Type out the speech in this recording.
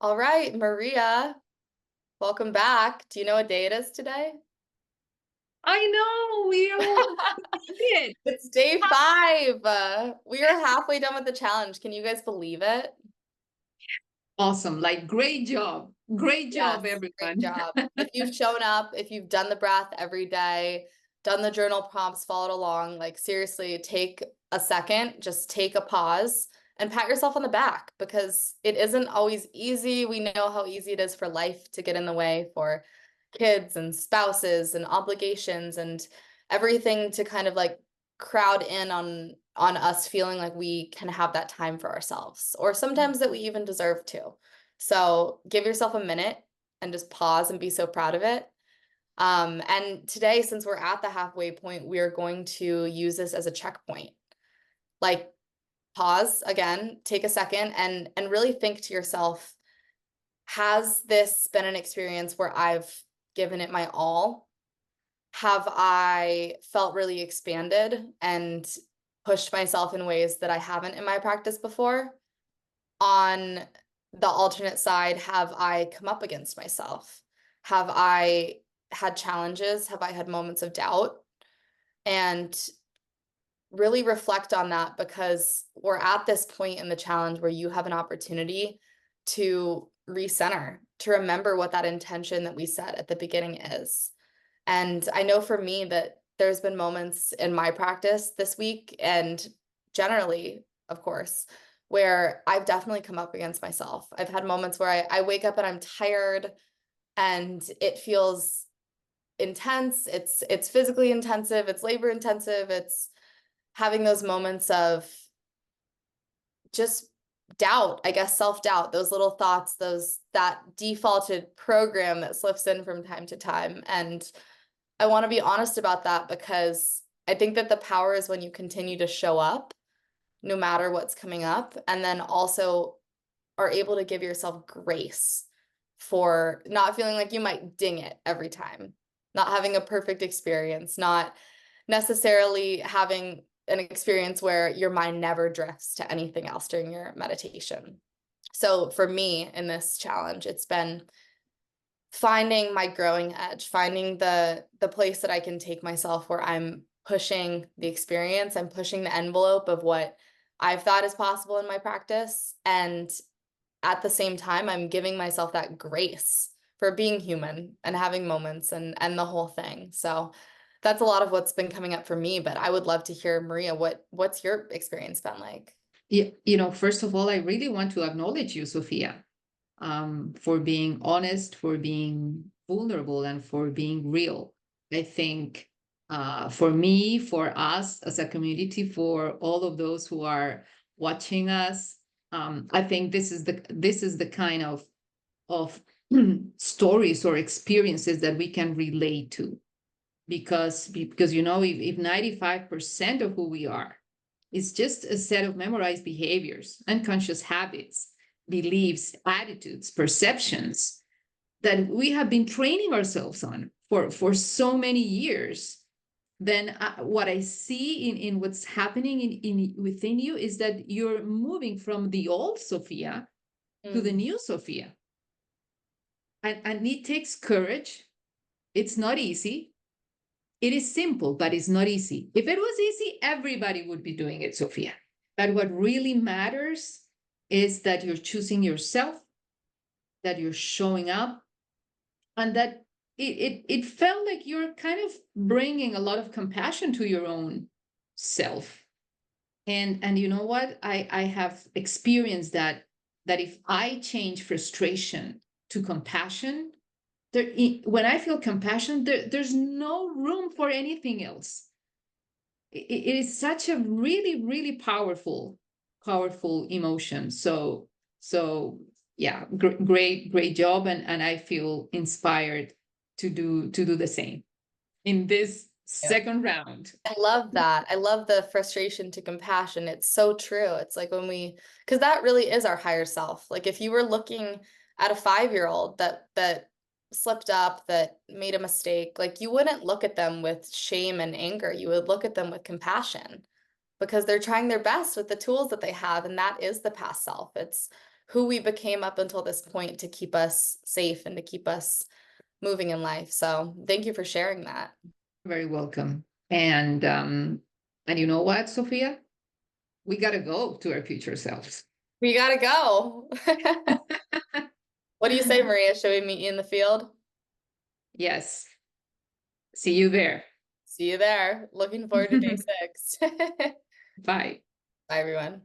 All right, Maria, welcome back. Do you know what day it is today? I know, we all did. It's day 5. We are halfway done with the challenge. Can you guys believe it? Awesome. Like, great job. Great Yes, job, great everyone. job. If you've shown up, if you've done the breath every day, done the journal prompts, followed along, like seriously, take a second, just take a pause and pat yourself on the back because it isn't always easy. We know how easy it is for life to get in the way for kids and spouses and obligations and everything to kind of like crowd in on us feeling like we can have that time for ourselves or sometimes that we even deserve to. So give yourself a minute and just pause and be so proud of it. And today, since we're at the halfway point, we are going to use this as a checkpoint. Like pause again, take a second and really think to yourself, has this been an experience where I've given it my all? Have I felt really expanded and pushed myself in ways that I haven't in my practice before? On the alternate side, have I come up against myself? Have I had challenges? Have I had moments of doubt? And really reflect on that because we're at this point in the challenge where you have an opportunity to recenter, to remember what that intention that we set at the beginning is. And I know for me that there's been moments in my practice this week and generally, of course, where I've definitely come up against myself. I've had moments where I wake up and I'm tired and it feels intense. It's physically intensive, it's labor intensive, it's having those moments of just doubt, I guess self-doubt, those little thoughts, that defaulted program that slips in from time to time. And I want to be honest about that because I think that the power is when you continue to show up no matter what's coming up, and then also are able to give yourself grace for not feeling like you might ding it every time, not having a perfect experience, not necessarily having an experience where your mind never drifts to anything else during your meditation. So for me in this challenge, it's been finding my growing edge, finding the place that I can take myself where I'm pushing the experience, I'm pushing the envelope of what I've thought is possible in my practice. And at the same time, I'm giving myself that grace for being human and having moments and the whole thing. So that's a lot of what's been coming up for me, but I would love to hear, Maria, what's your experience been like? First of all, I really want to acknowledge you, Sophia, for being honest, for being vulnerable, and for being real. I think for me, for us as a community, for all of those who are watching us, I think this is the kind of stories or experiences that we can relate to because if 95% of who we are is just a set of memorized behaviors, unconscious habits, beliefs, attitudes, perceptions that we have been training ourselves on for so many years, then what I see in what's happening in within you is that you're moving from the old Sophia to the Mm, new Sophia. And it takes courage. It's not easy. It is simple, but it's not easy. If it was easy, everybody would be doing it, Sophia. But what really matters is that you're choosing yourself, that you're showing up, and that it felt like you're kind of bringing a lot of compassion to your own self. And you know what? I have experienced that if I change frustration to compassion, when I feel compassion, there's no room for anything else. It is such a really, really powerful emotion. So yeah, great job, and I feel inspired to do the same in this yeah. second round. I love that. I love the frustration to compassion. It's so true. It's like because that really is our higher self. Like if you were looking at a 5-year-old that slipped up, that made a mistake, like you wouldn't look at them with shame and anger. You would look at them with compassion because they're trying their best with the tools that they have, and that is the past self. It's who we became up until this point to keep us safe and to keep us moving in life. So thank you for sharing that. Very welcome. And you know what, Sophia? We gotta go to our future selves. We gotta go. What do you say, Maria? Should we meet you in the field? Yes. See you there. See you there. Looking forward to day 6. Bye. Bye, everyone.